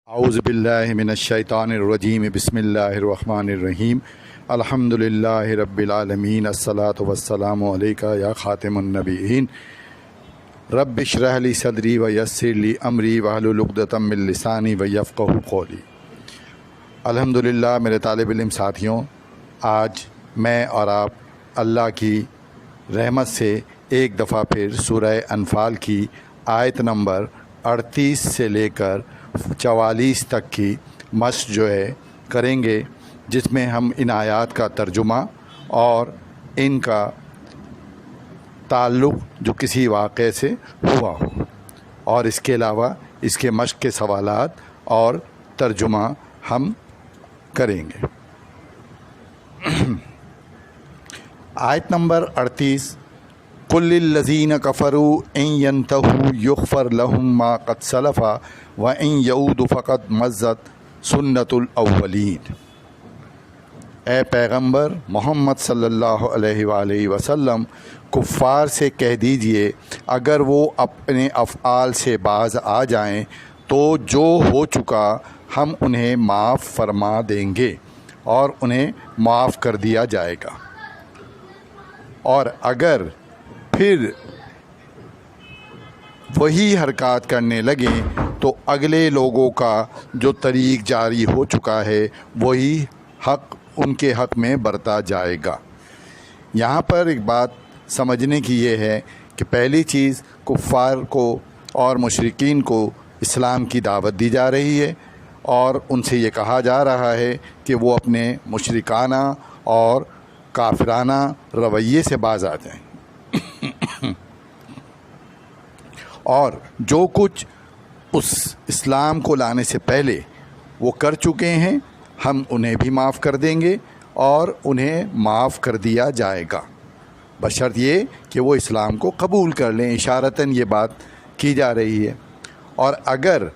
اعوذ باللہ من الشیطان الرجیم بسم اللہ الرحمن الرحیم الحمدللہ رب العالمین الصلاۃ والسلام علیک یا خاتم النبیین رب اشرح لی صدری ویسر لی امری واحلل عقدۃ من لسانی یفقہوا قولی۔ الحمدللہ میرے طالب علم ساتھیوں، آج میں اور آپ اللہ کی رحمت سے ایک دفعہ پھر سورہ انفال کی آیت نمبر 38 سے لے کر 44 تک کی مشق جو ہے کریں گے، جس میں ہم ان آیات کا ترجمہ اور ان کا تعلق جو کسی واقعے سے ہوا ہو، اور اس کے علاوہ اس کے مشق کے سوالات اور ترجمہ ہم کریں گے۔ آیت نمبر 38، قُلْ لِلَّذِينَ كَفَرُوا إِن يَنْتَهُوا يُغْفَرْ لَهُم مَّا قَدْ سَلَفَ وَإِن يَعُودُوا فَقَدْ مَضَّتْ سُنَّتُ الْأَوَّلِينَ۔ اے پیغمبر محمد صلی اللہ علیہ وآلہ وسلم، کفار سے کہہ دیجئے اگر وہ اپنے افعال سے باز آ جائیں تو جو ہو چکا ہم انہیں معاف فرما دیں گے اور انہیں معاف کر دیا جائے گا، اور اگر پھر وہی حرکات کرنے لگیں تو اگلے لوگوں کا جو طریق جاری ہو چکا ہے وہی حق ان کے حق میں برتا جائے گا۔ یہاں پر ایک بات سمجھنے کی یہ ہے کہ پہلی چیز، کفار کو اور مشرکین کو اسلام کی دعوت دی جا رہی ہے اور ان سے یہ کہا جا رہا ہے کہ وہ اپنے مشرکانہ اور کافرانہ رویے سے باز آ جائیں، اور جو کچھ اس اسلام کو لانے سے پہلے وہ کر چکے ہیں ہم انہیں بھی معاف کر دیں گے اور انہیں معاف کر دیا جائے گا، بشرط یہ کہ وہ اسلام کو قبول کر لیں۔ اشارتاً یہ بات کی جا رہی ہے، اور اگر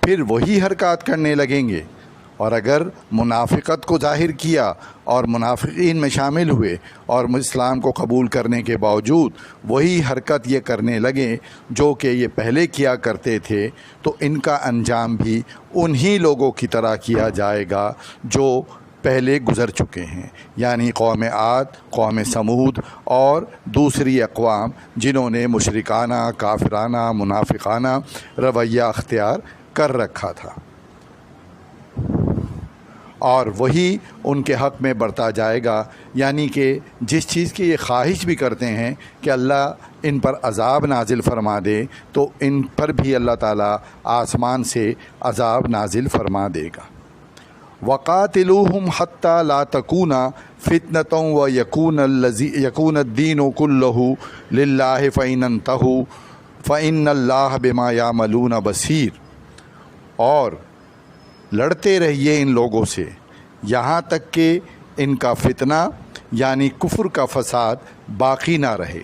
پھر وہی حرکات کرنے لگیں گے اور اگر منافقت کو ظاہر کیا اور منافقین میں شامل ہوئے اور اسلام کو قبول کرنے کے باوجود وہی حرکت یہ کرنے لگے جو کہ یہ پہلے کیا کرتے تھے، تو ان کا انجام بھی انہی لوگوں کی طرح کیا جائے گا جو پہلے گزر چکے ہیں، یعنی قوم عاد، قوم سمود اور دوسری اقوام جنہوں نے مشرکانہ، کافرانہ، منافقانہ رویہ اختیار کر رکھا تھا، اور وہی ان کے حق میں برتا جائے گا۔ یعنی کہ جس چیز کی یہ خواہش بھی کرتے ہیں کہ اللہ ان پر عذاب نازل فرما دے، تو ان پر بھی اللہ تعالیٰ آسمان سے عذاب نازل فرما دے گا۔ وَقَاتِلُوهُمْ حَتَّى لَا تَكُونَ فِتْنَةٌ وَيَكُونَ الدِّينُ كُلُّهُ لِلَّهِ فَإِنِ انتهوا فَإِنَّ اللَّهَ بِمَا يَعْمَلُونَ بَصِيرٌ، اور لڑتے رہیے ان لوگوں سے یہاں تک کہ ان کا فتنہ یعنی کفر کا فساد باقی نہ رہے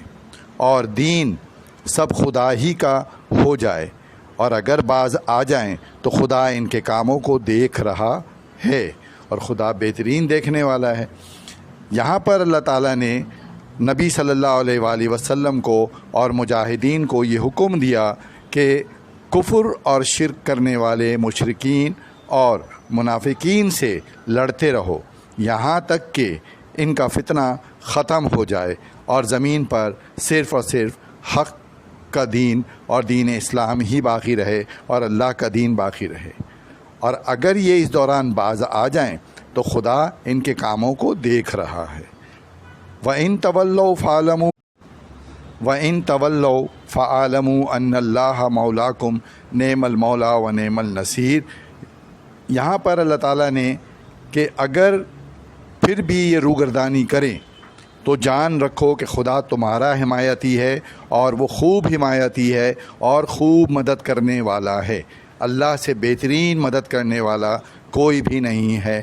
اور دین سب خدا ہی کا ہو جائے، اور اگر باز آ جائیں تو خدا ان کے کاموں کو دیکھ رہا ہے اور خدا بہترین دیکھنے والا ہے۔ یہاں پر اللہ تعالیٰ نے نبی صلی اللہ علیہ وآلہ وسلم کو اور مجاہدین کو یہ حکم دیا کہ کفر اور شرک کرنے والے مشرکین اور منافقین سے لڑتے رہو یہاں تک کہ ان کا فتنہ ختم ہو جائے اور زمین پر صرف اور صرف حق کا دین اور دین اسلام ہی باقی رہے اور اللہ کا دین باقی رہے، اور اگر یہ اس دوران باز آ جائیں تو خدا ان کے کاموں کو دیکھ رہا ہے۔ وَإِن تَوَلَّوْا فَاعْلَمُوا أَنَّ اللَّهَ مَوْلَاكُمْ نِعْمَ الْمَوْلَىٰ وَنِعْمَ النَّصِيرُ۔ یہاں پر اللہ تعالیٰ نے کہ اگر پھر بھی یہ روگردانی کریں تو جان رکھو کہ خدا تمہارا حمایتی ہے اور وہ خوب حمایتی ہے اور خوب مدد کرنے والا ہے۔ اللہ سے بہترین مدد کرنے والا کوئی بھی نہیں ہے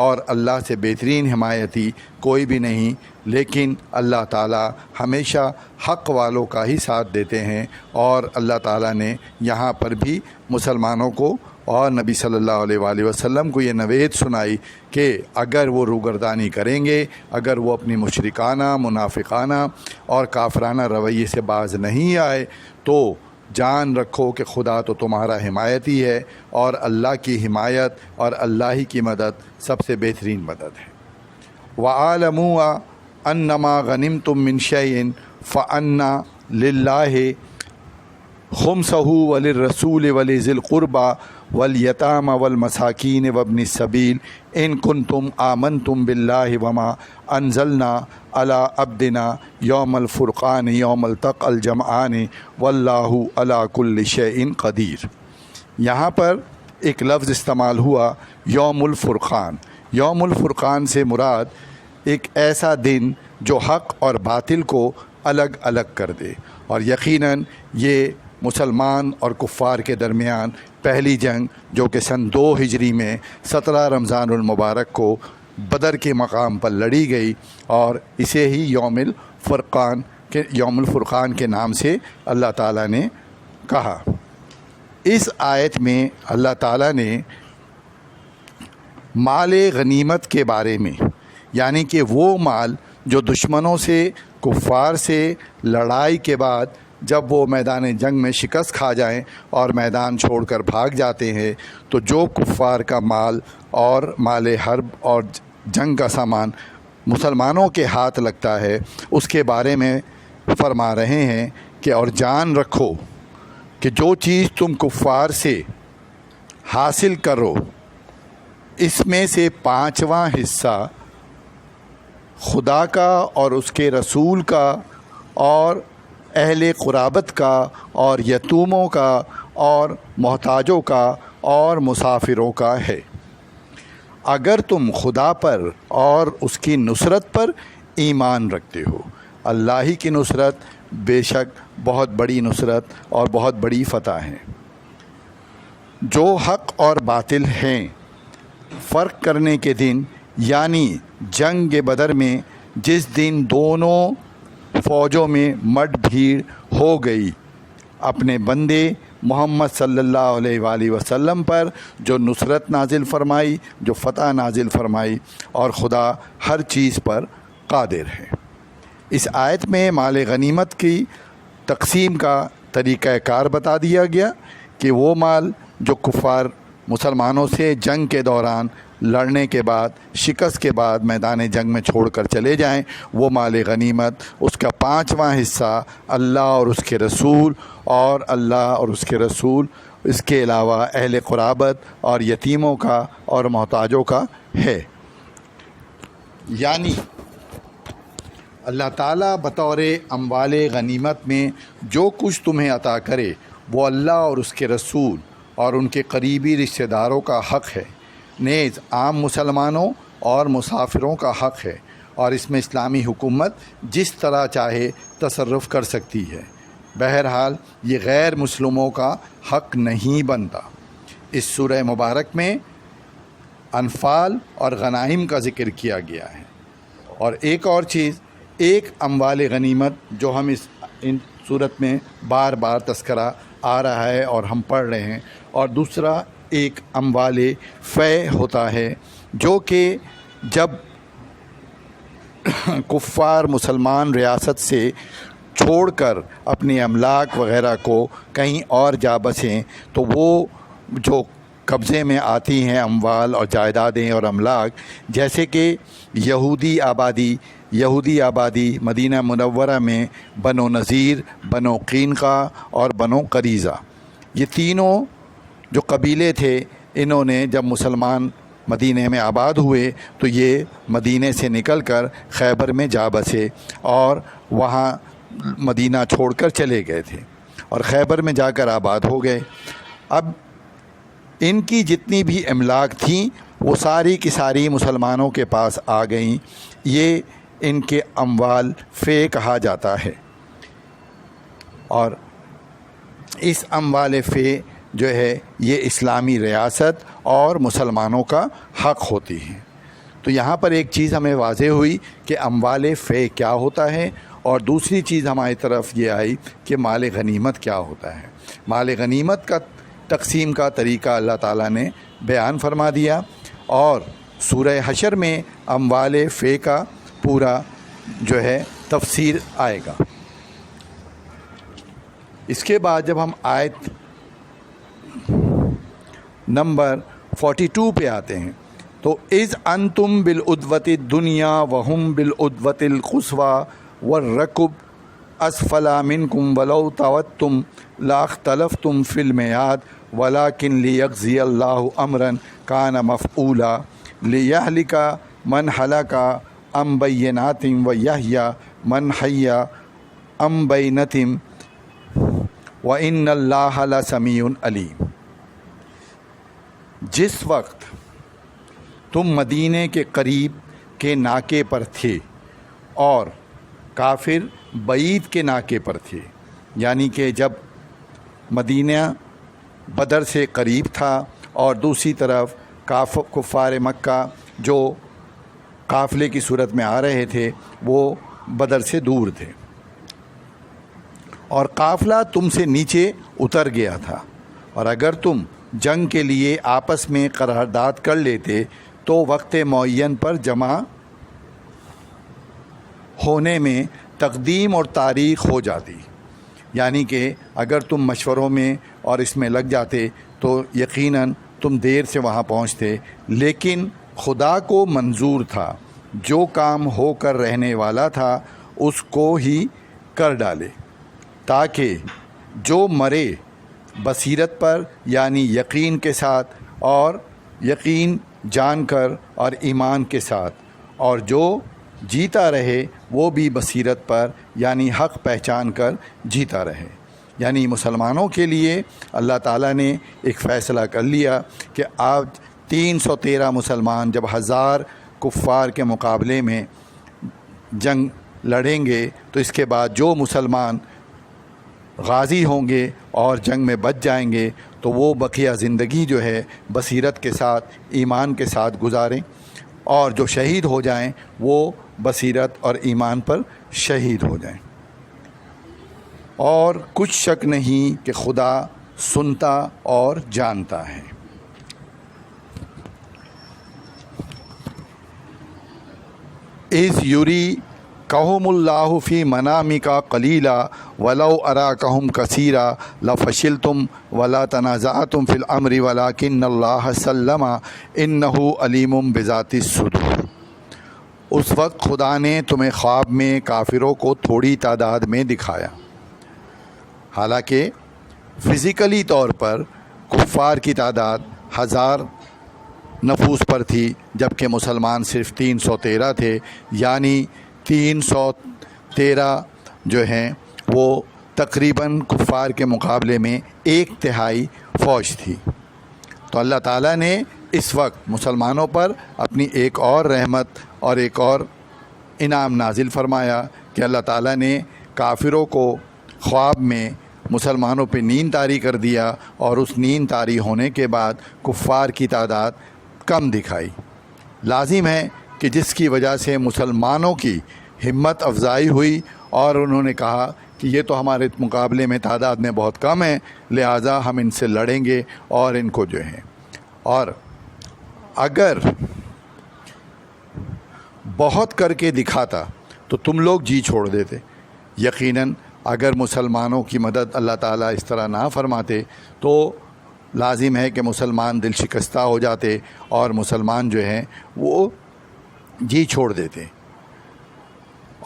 اور اللہ سے بہترین حمایتی کوئی بھی نہیں، لیکن اللہ تعالیٰ ہمیشہ حق والوں کا ہی ساتھ دیتے ہیں، اور اللہ تعالیٰ نے یہاں پر بھی مسلمانوں کو اور نبی صلی اللہ علیہ وآلہ وسلم کو یہ نوید سنائی کہ اگر وہ روگردانی کریں گے، اگر وہ اپنی مشرکانہ، منافقانہ اور کافرانہ رویے سے باز نہیں آئے تو جان رکھو کہ خدا تو تمہارا حمایتی ہے، اور اللہ کی حمایت اور اللہ ہی کی مدد سب سے بہترین مدد ہے۔ وَاعْلَمُوا أَنَّمَا غَنِمْتُم مِّن شَيْءٍ فَأَنَّ لِلَّهِ خُمْسَهُ وَلِلرَّسُولِ وَلِذِي الْقُرْبَى وَالْيَتَامَى وَالْمَسَاكِينِ وَابْنِ السَّبِيلِ إِن كُنتُمْ آمَنْتُم بِاللَّهِ وَمَا أَنزَلْنَا عَلَىٰ عَبْدِنَا يَوْمَ الْفُرْقَانِ يَوْمَ الْتَقَى الْجَمْعَانِ وَاللَّهُ عَلَىٰ كُلِّ شَيْءٍ قَدِيرٌ۔ یہاں پر ایک لفظ استعمال ہوا یوم الفرقان۔ یوم الفرقان سے مراد ایک ایسا دن جو حق اور باطل کو الگ الگ کر دے، اور یقیناً یہ مسلمان اور کفار کے درمیان پہلی جنگ جو کہ سن 2 ہجری میں 17 رمضان المبارک کو بدر کے مقام پر لڑی گئی، اور اسے ہی یوم الفرقان کے نام سے اللہ تعالیٰ نے کہا۔ اس آیت میں اللہ تعالیٰ نے مال غنیمت کے بارے میں، یعنی کہ وہ مال جو دشمنوں سے، کفار سے لڑائی کے بعد جب وہ میدان جنگ میں شکست کھا جائیں اور میدان چھوڑ کر بھاگ جاتے ہیں، تو جو کفار کا مال اور مال حرب اور جنگ کا سامان مسلمانوں کے ہاتھ لگتا ہے، اس کے بارے میں فرما رہے ہیں کہ اور جان رکھو کہ جو چیز تم کفار سے حاصل کرو، اس میں سے 5واں حصہ خدا کا اور اس کے رسول کا اور اہل قرابت کا اور یتیموں کا اور محتاجوں کا اور مسافروں کا ہے۔ اگر تم خدا پر اور اس کی نصرت پر ایمان رکھتے ہو۔ اللہ ہی کی نصرت بے شک بہت بڑی نصرت اور بہت بڑی فتح ہے۔ جو حق اور باطل ہیں فرق کرنے کے دن، یعنی جنگ بدر میں جس دن دونوں فوجوں میں مٹ بھیڑ ہو گئی، اپنے بندے محمد صلی اللہ علیہ وآلہ وسلم پر جو نصرت نازل فرمائی، جو فتح نازل فرمائی، اور خدا ہر چیز پر قادر ہے۔ اس آیت میں مال غنیمت کی تقسیم کا طریقہ کار بتا دیا گیا کہ وہ مال جو کفار مسلمانوں سے جنگ کے دوران لڑنے کے بعد، شکست کے بعد میدان جنگ میں چھوڑ کر چلے جائیں، وہ مال غنیمت، اس کا 5واں حصہ اللہ اور اس کے رسول، اور اللہ اور اس کے رسول، اس کے علاوہ اہل قرابت اور یتیموں کا اور محتاجوں کا ہے۔ یعنی اللہ تعالیٰ بطور اموال غنیمت میں جو کچھ تمہیں عطا کرے وہ اللہ اور اس کے رسول اور ان کے قریبی رشتہ داروں کا حق ہے، نیز عام مسلمانوں اور مسافروں کا حق ہے، اور اس میں اسلامی حکومت جس طرح چاہے تصرف کر سکتی ہے۔ بہرحال یہ غیر مسلموں کا حق نہیں بنتا۔ اس سورہ مبارک میں انفال اور غنائم کا ذکر کیا گیا ہے، اور ایک اور چیز، ایک اموال غنیمت جو ہم ان صورت میں بار بار تذکرہ آ رہا ہے اور ہم پڑھ رہے ہیں، اور دوسرا ایک اموال فے ہوتا ہے، جو کہ جب کفار مسلمان ریاست سے چھوڑ کر اپنے املاک وغیرہ کو کہیں اور جا بسیں، تو وہ جو قبضے میں آتی ہیں اموال اور جائیدادیں اور املاک، جیسے کہ یہودی آبادی مدینہ منورہ میں بنو نذیر، بنو قینقاع اور بنو قریظہ، یہ تینوں جو قبیلے تھے، انہوں نے جب مسلمان مدینہ میں آباد ہوئے تو یہ مدینہ سے نکل کر خیبر میں جا بسے اور وہاں مدینہ چھوڑ کر چلے گئے تھے اور خیبر میں جا کر آباد ہو گئے۔ اب ان کی جتنی بھی املاک تھیں وہ ساری کی ساری مسلمانوں کے پاس آ گئیں۔ یہ ان کے اموال فے کہا جاتا ہے، اور اس اموال فے جو ہے یہ اسلامی ریاست اور مسلمانوں کا حق ہوتی ہے۔ تو یہاں پر ایک چیز ہمیں واضح ہوئی کہ اموال فے کیا ہوتا ہے، اور دوسری چیز ہماری طرف یہ آئی کہ مال غنیمت کیا ہوتا ہے۔ مال غنیمت کا تقسیم کا طریقہ اللہ تعالیٰ نے بیان فرما دیا، اور سورہ حشر میں اموال فے کا پورا جو ہے تفسیر آئے گا۔ اس کے بعد جب ہم آیت نمبر 42 پہ آتے ہیں تو اذ انتم بالعدوۃ الدنیا وہم بالعدوۃ القصوی والرکب اسفل منکم ولو توعدتم لاختلفتم فی المیعاد ولکن لیقضی اللہ امرا کان مفعولا لیہلک من ہلک عن بینات ویحیی من حی عن بینۃ وان اللہ لسمیع علیم۔ جس وقت تم مدینے کے قریب کے ناکے پر تھے اور کافر بعید کے ناکے پر تھے، یعنی کہ جب مدینہ بدر سے قریب تھا اور دوسری طرف کفار مکہ جو قافلے کی صورت میں آ رہے تھے وہ بدر سے دور تھے، اور قافلہ تم سے نیچے اتر گیا تھا، اور اگر تم جنگ کے لیے آپس میں قرارداد کر لیتے تو وقت معین پر جمع ہونے میں تقدیم اور تاریخ ہو جاتی، یعنی کہ اگر تم مشوروں میں اور اس میں لگ جاتے تو یقیناً تم دیر سے وہاں پہنچتے، لیکن خدا کو منظور تھا جو کام ہو کر رہنے والا تھا اس کو ہی کر ڈالے، تاکہ جو مرے بصیرت پر یعنی یقین کے ساتھ اور یقین جان کر اور ایمان کے ساتھ، اور جو جیتا رہے وہ بھی بصیرت پر یعنی حق پہچان کر جیتا رہے۔ یعنی مسلمانوں کے لیے اللہ تعالیٰ نے ایک فیصلہ کر لیا کہ آج 313 مسلمان جب 1000 کفار کے مقابلے میں جنگ لڑیں گے تو اس کے بعد جو مسلمان غازی ہوں گے اور جنگ میں بچ جائیں گے تو وہ بقیہ زندگی جو ہے بصیرت کے ساتھ ایمان کے ساتھ گزاریں، اور جو شہید ہو جائیں وہ بصیرت اور ایمان پر شہید ہو جائیں۔ اور کچھ شک نہیں کہ خدا سنتا اور جانتا ہے۔ اذ یریکہم اللہ فی منامک قلیلا ولو اراکہم کثیرا لفشلتم ولا تنازعتم فی الامر ولکن اللہ سلم انہ علیم بذات الصدور۔ اس وقت خدا نے تمہیں خواب میں کافروں کو تھوڑی تعداد میں دکھایا، حالانکہ فزیکلی طور پر کفار کی تعداد 1000 نفوس پر تھی، جبکہ مسلمان صرف 313 تھے، یعنی 313 جو ہیں وہ تقریباً کفار کے مقابلے میں 1/3 فوج تھی۔ تو اللہ تعالیٰ نے اس وقت مسلمانوں پر اپنی ایک اور رحمت اور ایک اور انعام نازل فرمایا کہ اللہ تعالیٰ نے کافروں کو خواب میں مسلمانوں پہ نیند طاری کر دیا، اور اس نیند طاری ہونے کے بعد کفار کی تعداد کم دکھائی۔ لازم ہے کہ جس کی وجہ سے مسلمانوں کی ہمت افزائی ہوئی اور انہوں نے کہا کہ یہ تو ہمارے مقابلے میں تعداد میں بہت کم ہے، لہٰذا ہم ان سے لڑیں گے اور ان کو جو ہے، اور اگر بہت کر کے دکھاتا تو تم لوگ جی چھوڑ دیتے۔ یقیناً اگر مسلمانوں کی مدد اللہ تعالیٰ اس طرح نہ فرماتے تو لازم ہے کہ مسلمان دل شکستہ ہو جاتے اور مسلمان جو ہیں وہ جی چھوڑ دیتے،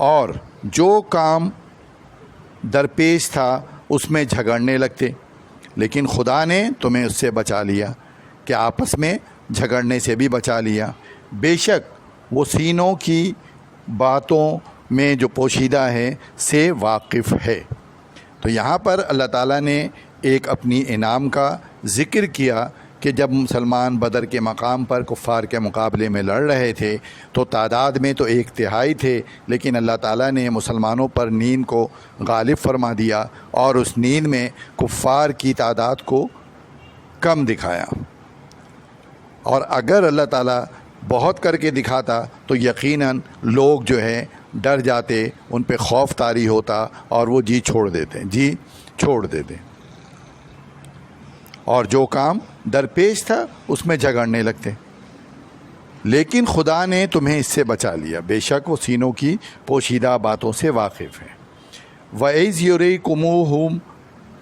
اور جو کام درپیش تھا اس میں جھگڑنے لگتے، لیکن خدا نے تمہیں اس سے بچا لیا کہ آپس میں جھگڑنے سے بھی بچا لیا۔ بے شک وہ سینوں کی باتوں میں جو پوشیدہ ہے سے واقف ہے۔ تو یہاں پر اللہ تعالیٰ نے ایک اپنی انعام کا ذکر کیا کہ جب مسلمان بدر کے مقام پر کفار کے مقابلے میں لڑ رہے تھے تو تعداد میں تو 1/3 تھے، لیکن اللہ تعالیٰ نے مسلمانوں پر نیند کو غالب فرما دیا اور اس نیند میں کفار کی تعداد کو کم دکھایا۔ اور اگر اللہ تعالیٰ بہت کر کے دکھاتا تو یقیناً لوگ جو ہے ڈر جاتے، ان پہ خوف طاری ہوتا اور وہ جی چھوڑ دیتے، اور جو کام درپیش تھا اس میں جھگڑنے لگتے۔ لیکن خدا نے تمہیں اس سے بچا لیا، بے شک وہ سینوں کی پوشیدہ باتوں سے واقف ہے۔ وَإِذْ يُرِيكُمُوهُمْ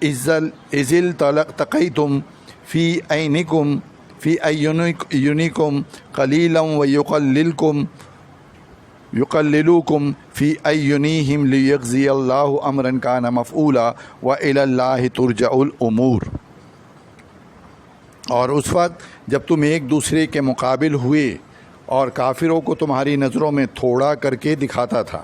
ازل تقیتم فی عینکم فی ایونکم قلیلا یقللوکم فی ایونیہم لیجزی اللہ امرا کان مفعولا والی اللہ ترجع الامور۔ اور اس وقت جب تم ایک دوسرے کے مقابل ہوئے اور کافروں کو تمہاری نظروں میں تھوڑا کر کے دکھاتا تھا،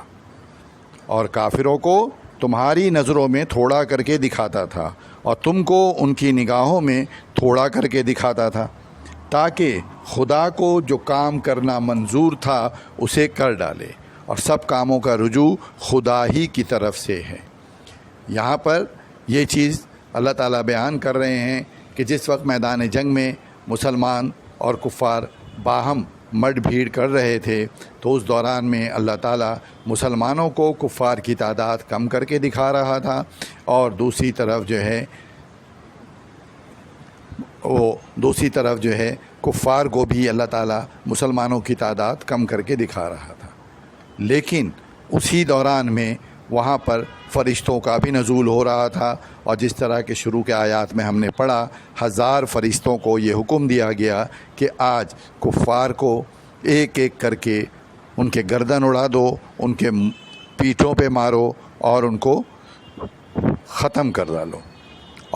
اور کافروں کو تمہاری نظروں میں تھوڑا کر کے دکھاتا تھا، اور تم کو ان کی نگاہوں میں تھوڑا کر کے دکھاتا تھا، تاکہ خدا کو جو کام کرنا منظور تھا اسے کر ڈالے، اور سب کاموں کا رجوع خدا ہی کی طرف سے ہے۔ یہاں پر یہ چیز اللہ تعالیٰ بیان کر رہے ہیں کہ جس وقت میدان جنگ میں مسلمان اور کفار باہم مڈ بھیڑ کر رہے تھے، تو اس دوران میں اللہ تعالیٰ مسلمانوں کو کفار کی تعداد کم کر کے دکھا رہا تھا، اور دوسری طرف جو ہے کفار کو بھی اللہ تعالیٰ مسلمانوں کی تعداد کم کر کے دکھا رہا تھا۔ لیکن اسی دوران میں وہاں پر فرشتوں کا بھی نزول ہو رہا تھا، اور جس طرح کے شروع کے آیات میں ہم نے پڑھا، 1000 فرشتوں کو یہ حکم دیا گیا کہ آج کفار کو ایک ایک کر کے ان کے گردن اڑا دو، ان کے پیٹھوں پہ مارو اور ان کو ختم کر ڈالو۔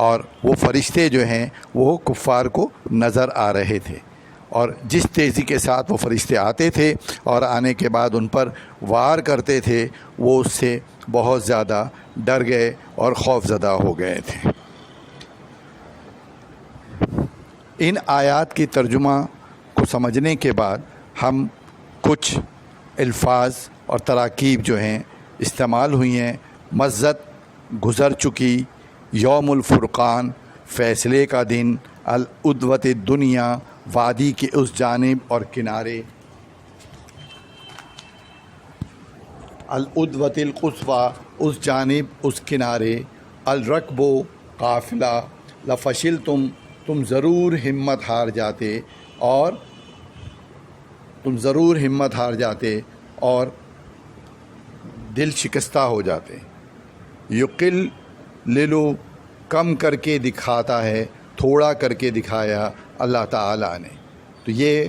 اور وہ فرشتے جو ہیں وہ کفار کو نظر آ رہے تھے، اور جس تیزی کے ساتھ وہ فرشتے آتے تھے اور آنے کے بعد ان پر وار کرتے تھے، وہ اس سے بہت زیادہ ڈر گئے اور خوف زدہ ہو گئے تھے۔ ان آیات کی ترجمہ کو سمجھنے کے بعد ہم کچھ الفاظ اور تراکیب جو ہیں استعمال ہوئی ہیں۔ مزت، گزر چکی، یوم الفرقان، فیصلے کا دن، العدوۃ الدنیا، وادی کی اس جانب اور کنارے، العدوۃ القصویٰ، اس جانب اس کنارے، الرکب، قافلہ، لفشلتم، تم ضرور ہمت ہار جاتے اور دل شکستہ ہو جاتے۔ یقللو، کم کر کے دکھاتا ہے، تھوڑا کر کے دکھایا اللہ تعالیٰ نے۔ تو یہ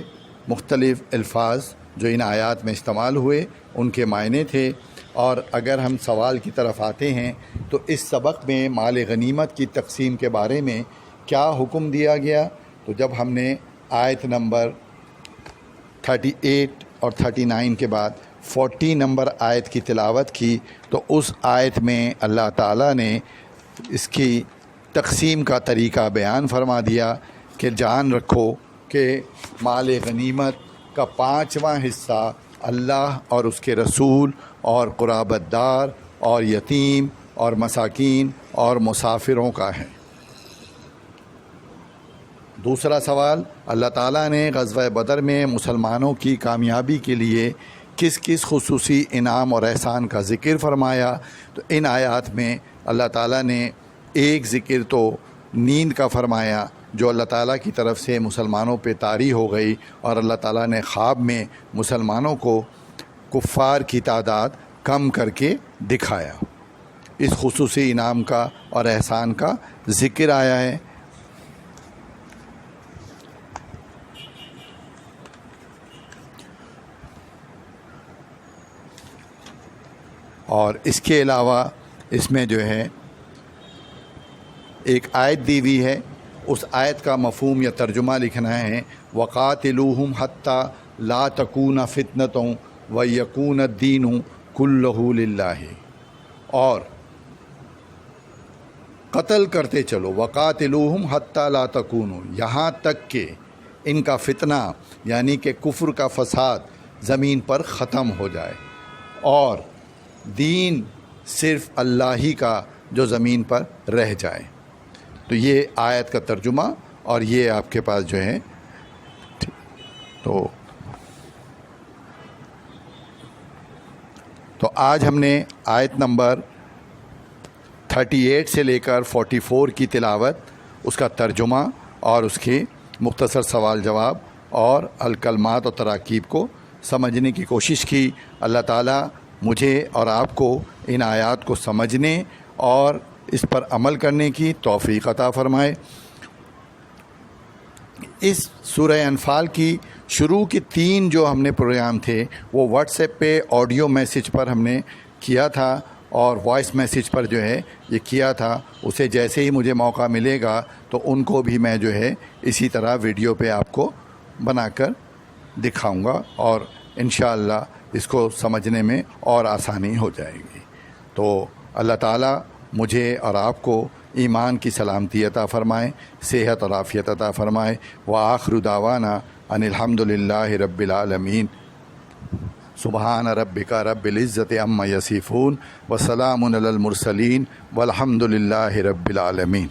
مختلف الفاظ جو ان آیات میں استعمال ہوئے ان کے معنی تھے۔ اور اگر ہم سوال کی طرف آتے ہیں تو اس سبق میں مال غنیمت کی تقسیم کے بارے میں کیا حکم دیا گیا، تو جب ہم نے آیت نمبر 38 اور 39 کے بعد 40 نمبر آیت کی تلاوت کی، تو اس آیت میں اللہ تعالیٰ نے اس کی تقسیم کا طریقہ بیان فرما دیا کہ جان رکھو کہ مال غنیمت کا 5واں حصہ اللہ اور اس کے رسول اور قرابت دار اور یتیم اور مساکین اور مسافروں کا ہے۔ دوسرا سوال، اللہ تعالیٰ نے غزوہ بدر میں مسلمانوں کی کامیابی کے لیے کس کس خصوصی انعام اور احسان کا ذکر فرمایا؟ تو ان آیات میں اللہ تعالیٰ نے ایک ذکر تو نیند کا فرمایا جو اللہ تعالیٰ کی طرف سے مسلمانوں پہ طاری ہو گئی، اور اللہ تعالیٰ نے خواب میں مسلمانوں کو کفار کی تعداد کم کر کے دکھایا۔ اس خصوصی انعام کا اور احسان کا ذکر آیا ہے۔ اور اس کے علاوہ اس میں جو ہے ایک آیت دی ہوئی ہے، اس آیت کا مفہوم یا ترجمہ لکھنا ہے، وَقَاتِلُوهُمْ حَتَّى لَا تَكُونَ فِتْنَةٌ وَيَكُونَ الدِّينُ كُلُّهُ لِلَّهِ، اور قتل کرتے چلو، وَقَاتِلُوهُمْ حَتَّى لَا تَكُونُ، یہاں تک کہ ان کا فتنہ یعنی کہ کفر کا فساد زمین پر ختم ہو جائے، اور دین صرف اللہ ہی کا جو زمین پر رہ جائے۔ تو یہ آیت کا ترجمہ، اور یہ آپ کے پاس جو ہے تو آج ہم نے آیت نمبر 38 سے لے کر 44 کی تلاوت، اس کا ترجمہ اور اس کے مختصر سوال جواب اور الکلمات و تراکیب کو سمجھنے کی کوشش کی۔ اللہ تعالیٰ مجھے اور آپ کو ان آیات کو سمجھنے اور اس پر عمل کرنے کی توفیق عطا فرمائے۔ اس سورہ انفال کی شروع کے 3 جو ہم نے پروگرام تھے وہ واٹس ایپ پہ آڈیو میسیج پر ہم نے کیا تھا اور وائس میسیج پر جو ہے یہ کیا تھا۔ اسے جیسے ہی مجھے موقع ملے گا تو ان کو بھی میں جو ہے اسی طرح ویڈیو پہ آپ کو بنا کر دکھاؤں گا اور انشاءاللہ اس کو سمجھنے میں اور آسانی ہو جائے گی۔ تو اللہ تعالیٰ مجھے اور آپ کو ایمان کی سلامتی عطا فرمائے، صحت اور عافیت عطا فرمائے۔ وآخر دعوانا ان الحمد للہ رب العالمین۔ سبحان ربک رب العزت عما یصفون وسلام علی المرسلین والحمد للہ رب العالمین۔